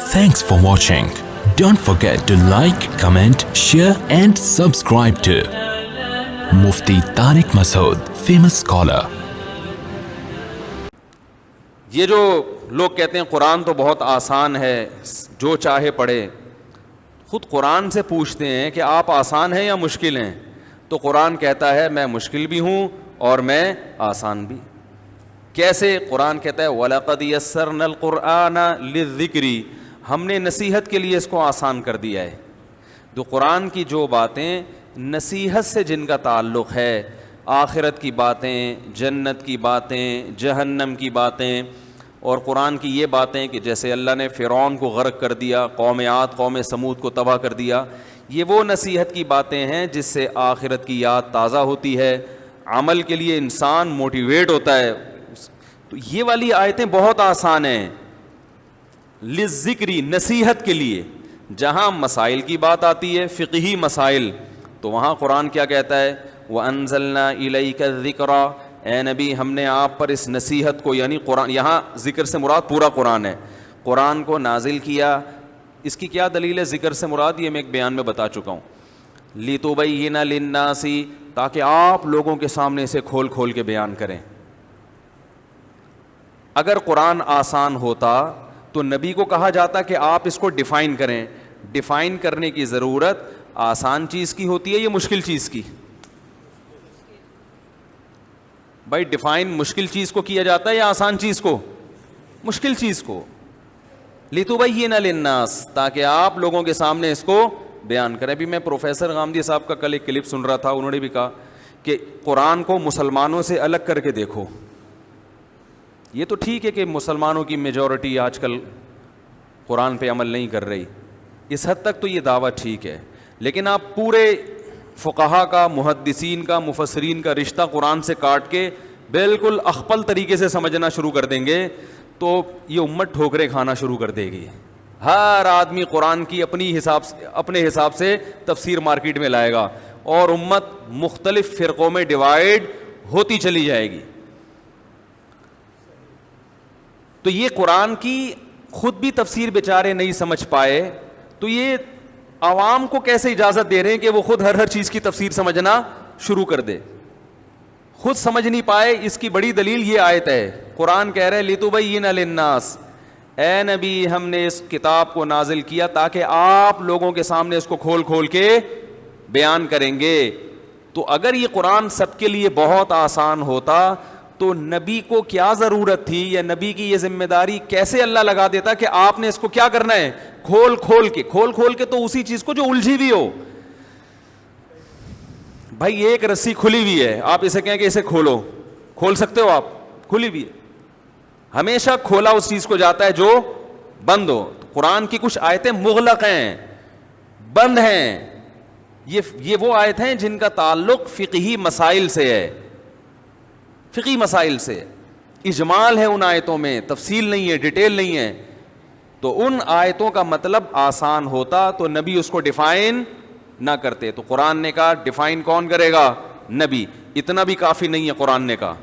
Thanks for watching. Don't forget to like, comment, share and subscribe to Mufti Tariq Masood, famous scholar. یہ جو لوگ کہتے ہیں قرآن تو بہت آسان ہے, جو چاہے پڑھے, خود قرآن سے پوچھتے ہیں کہ آپ آسان ہیں یا مشکل ہیں, تو قرآن کہتا ہے میں مشکل بھی ہوں اور میں آسان بھی. کیسے؟ قرآن کہتا ہے وَلَقَدْ يَسَّرْنَا الْقُرْآنَ لِلذِّكْرِ, ہم نے نصیحت کے لیے اس کو آسان کر دیا ہے. تو قرآن کی جو باتیں نصیحت سے جن کا تعلق ہے, آخرت کی باتیں, جنت کی باتیں, جہنم کی باتیں, اور قرآن کی یہ باتیں کہ جیسے اللہ نے فرعون کو غرق کر دیا, قوم عاد قوم سمود کو تباہ کر دیا, یہ وہ نصیحت کی باتیں ہیں جس سے آخرت کی یاد تازہ ہوتی ہے, عمل کے لیے انسان موٹیویٹ ہوتا ہے. تو یہ والی آیتیں بہت آسان ہیں للذکری, نصیحت کے لیے. جہاں مسائل کی بات آتی ہے, فقہی مسائل, تو وہاں قرآن کیا کہتا ہے وَأَنزَلْنَا إِلَيْكَ الذِّكْرَ, اے نبی ہم نے آپ پر اس نصیحت کو, یعنی قرآن, یہاں ذکر سے مراد پورا قرآن ہے, قرآن کو نازل کیا. اس کی کیا دلیل ہے ذکر سے مراد؟ یہ میں ایک بیان میں بتا چکا ہوں. لِتُبَيِّنَ لِلنَّاسِ, تاکہ آپ لوگوں کے سامنے اسے کھول کھول کے بیان کریں. اگر قرآن آسان ہوتا تو نبی کو کہا جاتا کہ آپ اس کو ڈیفائن کریں. ڈیفائن کرنے کی ضرورت آسان چیز کی ہوتی ہے یا مشکل چیز کی؟ بھائی ڈیفائن مشکل چیز کو کیا جاتا ہے یا آسان چیز کو؟ مشکل چیز کو. لِتُبَيِّنَ لِلنَّاسِ, تاکہ آپ لوگوں کے سامنے اس کو بیان کریں. ابھی میں پروفیسر غامدی صاحب کا کل ایک کلپ سن رہا تھا, انہوں نے بھی کہا کہ قرآن کو مسلمانوں سے الگ کر کے دیکھو. یہ تو ٹھیک ہے کہ مسلمانوں کی میجورٹی آج کل قرآن پہ عمل نہیں کر رہی, اس حد تک تو یہ دعویٰ ٹھیک ہے, لیکن آپ پورے فقہا کا, محدثین کا, مفسرین کا رشتہ قرآن سے کاٹ کے بالکل اخپل طریقے سے سمجھنا شروع کر دیں گے تو یہ امت ٹھوکریں کھانا شروع کر دے گی. ہر آدمی قرآن کی اپنے حساب سے تفسیر مارکیٹ میں لائے گا اور امت مختلف فرقوں میں ڈیوائیڈ ہوتی چلی جائے گی. تو یہ قرآن کی خود بھی تفسیر بیچارے نہیں سمجھ پائے, تو یہ عوام کو کیسے اجازت دے رہے ہیں کہ وہ خود ہر چیز کی تفسیر سمجھنا شروع کر دے؟ خود سمجھ نہیں پائے. اس کی بڑی دلیل یہ آیت ہے. قرآن کہہ رہے لِتُبَيِّنَ لِلنَّاسِ, اے نبی ہم نے اس کتاب کو نازل کیا تاکہ آپ لوگوں کے سامنے اس کو کھول کھول کے بیان کریں گے. تو اگر یہ قرآن سب کے لیے بہت آسان ہوتا تو نبی کو کیا ضرورت تھی, یا نبی کی یہ ذمہ داری کیسے اللہ لگا دیتا کہ آپ نے اس کو کیا کرنا ہے, کھول کھول کے تو اسی چیز کو جو الجھی ہوئی ہو. بھائی ایک رسی کھلی ہوئی ہے, آپ اسے کہیں کہ اسے کھولو, کھول سکتے ہو آپ؟ کھلی ہوئی ہے. ہمیشہ کھولا اس چیز کو جاتا ہے جو بند ہو. قرآن کی کچھ آیتیں مغلق ہیں, بند ہیں. یہ وہ آیت ہیں جن کا تعلق فقہی مسائل سے ہے, فقہی مسائل سے. اجمال ہے ان آیتوں میں, تفصیل نہیں ہے, ڈیٹیل نہیں ہے. تو ان آیتوں کا مطلب آسان ہوتا تو نبی اس کو ڈیفائن نہ کرتے. تو قرآن نے کہا ڈیفائن کون کرے گا؟ نبی. اتنا بھی کافی نہیں ہے. قرآن نے کہا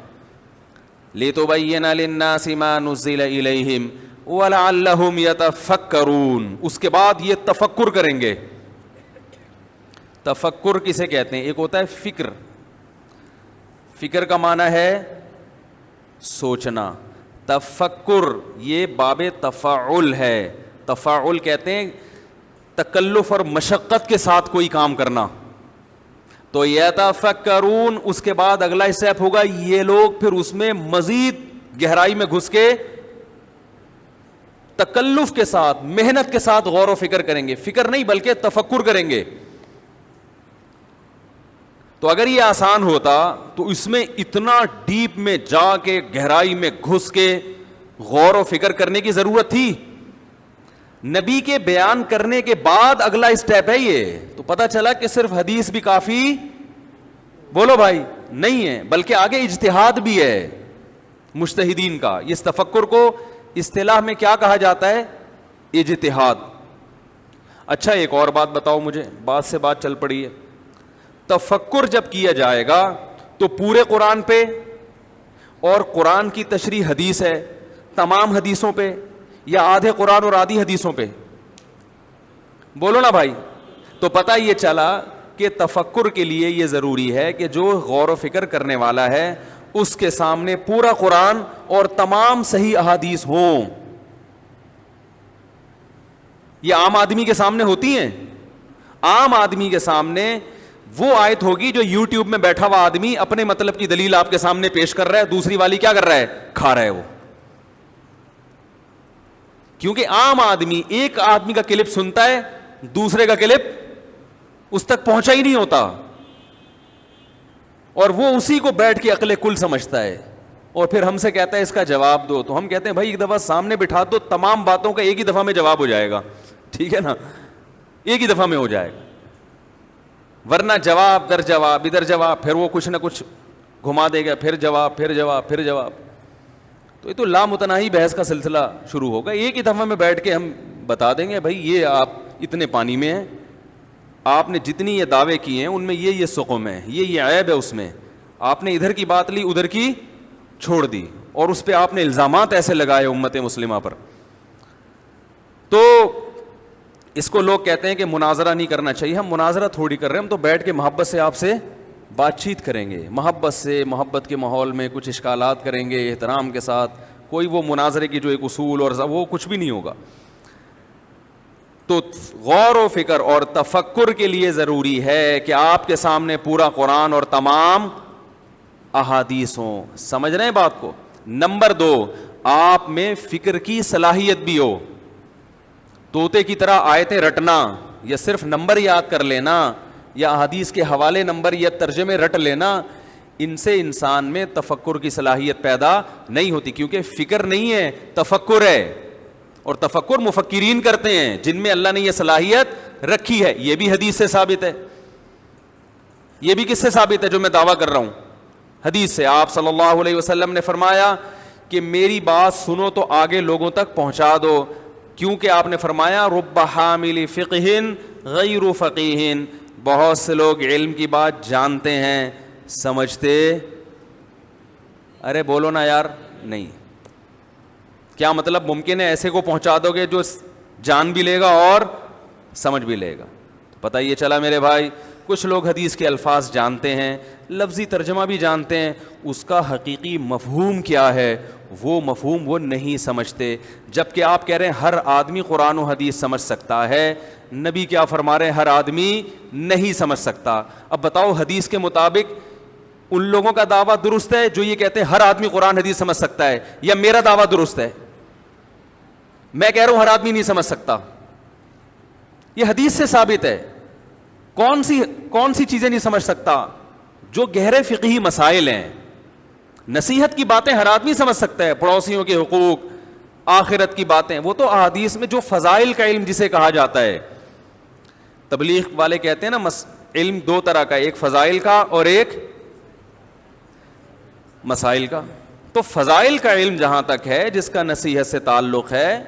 لِتُبَيِّنَ لِلنَّاسِ مَا نُزِّلَ إِلَيْهِمْ وَلَعَلَّهُمْ يَتَفَكَّرُونَ. اس کے بعد یہ تفکر کریں گے. تفکر کسے کہتے ہیں؟ ایک ہوتا ہے فکر. فکر کا معنی ہے سوچنا. تفکر یہ باب تفاعل ہے. تفاعل کہتے ہیں تکلف اور مشقت کے ساتھ کوئی کام کرنا. تو یتفکرون, اس کے بعد اگلا اسٹیپ ہوگا یہ لوگ پھر اس میں مزید گہرائی میں گھس کے تکلف کے ساتھ, محنت کے ساتھ غور و فکر کریں گے. فکر نہیں بلکہ تفکر کریں گے. تو اگر یہ آسان ہوتا تو اس میں اتنا ڈیپ میں جا کے, گہرائی میں گھس کے غور و فکر کرنے کی ضرورت تھی؟ نبی کے بیان کرنے کے بعد اگلا اسٹیپ ہے یہ. تو پتہ چلا کہ صرف حدیث بھی کافی, بولو بھائی, نہیں ہے, بلکہ آگے اجتہاد بھی ہے مجتہدین کا. اس تفکر کو اصطلاح میں کیا کہا جاتا ہے؟ اجتہاد. اچھا ایک اور بات بتاؤ مجھے, بات سے بات چل پڑی ہے. تفکر جب کیا جائے گا تو پورے قرآن پہ, اور قرآن کی تشریح حدیث ہے, تمام حدیثوں پہ, یا آدھے قرآن اور آدھی حدیثوں پہ؟ بولو نا بھائی. تو پتہ یہ چلا کہ تفکر کے لیے یہ ضروری ہے کہ جو غور و فکر کرنے والا ہے اس کے سامنے پورا قرآن اور تمام صحیح احادیث ہوں. یہ عام آدمی کے سامنے ہوتی ہیں. عام آدمی کے سامنے وہ آیت ہوگی جو یوٹیوب میں بیٹھا ہوا آدمی اپنے مطلب کی دلیل آپ کے سامنے پیش کر رہا ہے, دوسری والی کیا کر رہا ہے, کھا رہا ہے وہ. کیونکہ عام آدمی ایک آدمی کا کلپ سنتا ہے, دوسرے کا کلپ اس تک پہنچا ہی نہیں ہوتا, اور وہ اسی کو بیٹھ کے عقل کل سمجھتا ہے, اور پھر ہم سے کہتا ہے اس کا جواب دو. تو ہم کہتے ہیں بھائی ایک دفعہ سامنے بٹھا دو, تمام باتوں کا ایک ہی دفعہ میں جواب ہو جائے گا, ٹھیک ہے نا, ایک ہی دفعہ میں ہو جائے گا. ورنہ جواب در جواب, ادھر جواب, پھر وہ کچھ نہ کچھ گھما دے گا, پھر جواب, پھر جواب, پھر جواب. تو یہ تو لامتناہی بحث کا سلسلہ شروع ہوگا. ایک ہی دفعہ میں بیٹھ کے ہم بتا دیں گے بھائی یہ آپ اتنے پانی میں ہیں, آپ نے جتنی یہ دعوے کیے ہیں ان میں یہ سقم ہے, یہ عیب ہے اس میں, آپ نے ادھر کی بات لی ادھر کی چھوڑ دی, اور اس پہ آپ نے الزامات ایسے لگائے امت مسلمہ پر. تو اس کو لوگ کہتے ہیں کہ مناظرہ نہیں کرنا چاہیے. ہم مناظرہ تھوڑی کر رہے ہیں, ہم تو بیٹھ کے محبت سے آپ سے بات چیت کریں گے, محبت سے, محبت کے ماحول میں کچھ اشکالات کریں گے احترام کے ساتھ. کوئی وہ مناظرے کی جو ایک اصول اور وہ کچھ بھی نہیں ہوگا. تو غور و فکر اور تفکر کے لیے ضروری ہے کہ آپ کے سامنے پورا قرآن اور تمام احادیث ہوں. سمجھ رہے ہیں بات کو؟ نمبر 2, آپ میں فکر کی صلاحیت بھی ہو. طوطے کی طرح آیتیں رٹنا یا صرف نمبر یاد کر لینا یا احادیث کے حوالے نمبر یا ترجمے رٹ لینا, ان سے انسان میں تفکر کی صلاحیت پیدا نہیں ہوتی. کیونکہ فکر نہیں ہے, تفکر ہے, اور تفکر مفکرین کرتے ہیں جن میں اللہ نے یہ صلاحیت رکھی ہے. یہ بھی حدیث سے ثابت ہے. یہ بھی کس سے ثابت ہے جو میں دعویٰ کر رہا ہوں؟ حدیث سے. آپ صلی اللہ علیہ وسلم نے فرمایا کہ میری بات سنو تو آگے لوگوں تک پہنچا دو, کیونکہ آپ نے فرمایا رب حامل فقہ غیر فقیہ, بہت سے لوگ علم کی بات جانتے ہیں سمجھتے, ارے بولو نا یار, نہیں. کیا مطلب ممکن ہے ایسے کو پہنچا دو گے جو جان بھی لے گا اور سمجھ بھی لے گا؟ پتہ یہ چلا میرے بھائی, کچھ لوگ حدیث کے الفاظ جانتے ہیں, لفظی ترجمہ بھی جانتے ہیں, اس کا حقیقی مفہوم کیا ہے وہ مفہوم وہ نہیں سمجھتے. جبکہ آپ کہہ رہے ہیں ہر آدمی قرآن و حدیث سمجھ سکتا ہے, نبی کیا فرما رہے ہیں ہر آدمی نہیں سمجھ سکتا. اب بتاؤ حدیث کے مطابق ان لوگوں کا دعویٰ درست ہے جو یہ کہتے ہیں ہر آدمی قرآن حدیث سمجھ سکتا ہے, یا میرا دعویٰ درست ہے؟ میں کہہ رہا ہوں ہر آدمی نہیں سمجھ سکتا. یہ حدیث سے ثابت ہے. کون سی چیزیں نہیں سمجھ سکتا؟ جو گہرے فقہی مسائل ہیں, نصیحت کی باتیں ہر آدمی سمجھ سکتا ہے, پڑوسیوں کے حقوق, آخرت کی باتیں, وہ تو احادیث میں جو فضائل کا علم جسے کہا جاتا ہے. تبلیغ والے کہتے ہیں نا علم 2 طرح کا, ایک فضائل کا اور ایک مسائل کا. تو فضائل کا علم جہاں تک ہے جس کا نصیحت سے تعلق ہے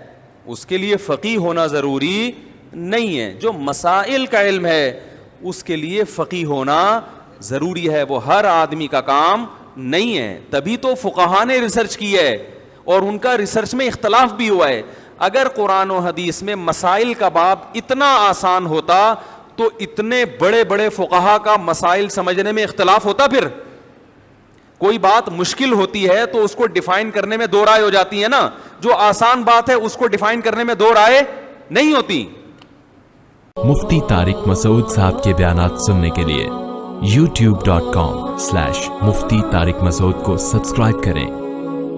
اس کے لیے فقیہ ہونا ضروری نہیں ہے. جو مسائل کا علم ہے اس کے لیے فقیہ ہونا ضروری ہے, وہ ہر آدمی کا کام نہیں ہے. تبھی تو فقہاء نے ریسرچ کی ہے اور ان کا ریسرچ میں اختلاف بھی ہوا ہے. اگر قرآن و حدیث میں مسائل کا باب اتنا آسان ہوتا تو اتنے بڑے بڑے فقہاء کا مسائل سمجھنے میں اختلاف ہوتا. پھر کوئی بات مشکل ہوتی ہے تو اس کو ڈیفائن کرنے میں 2 رائے ہو جاتی ہیں نا, جو آسان بات ہے اس کو ڈیفائن کرنے میں 2 رائے نہیں ہوتی. مفتی طارق مسعود صاحب کے بیانات سننے کے لیے youtube.com/مفتی طارق مسعود کو سبسکرائب کریں,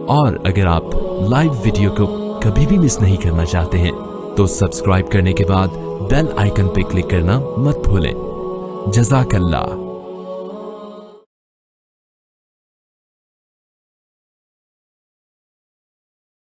اور اگر آپ لائیو ویڈیو کو کبھی بھی مس نہیں کرنا چاہتے ہیں تو سبسکرائب کرنے کے بعد بیل آئیکن پہ کلک کرنا مت بھولیں. جزاک اللہ.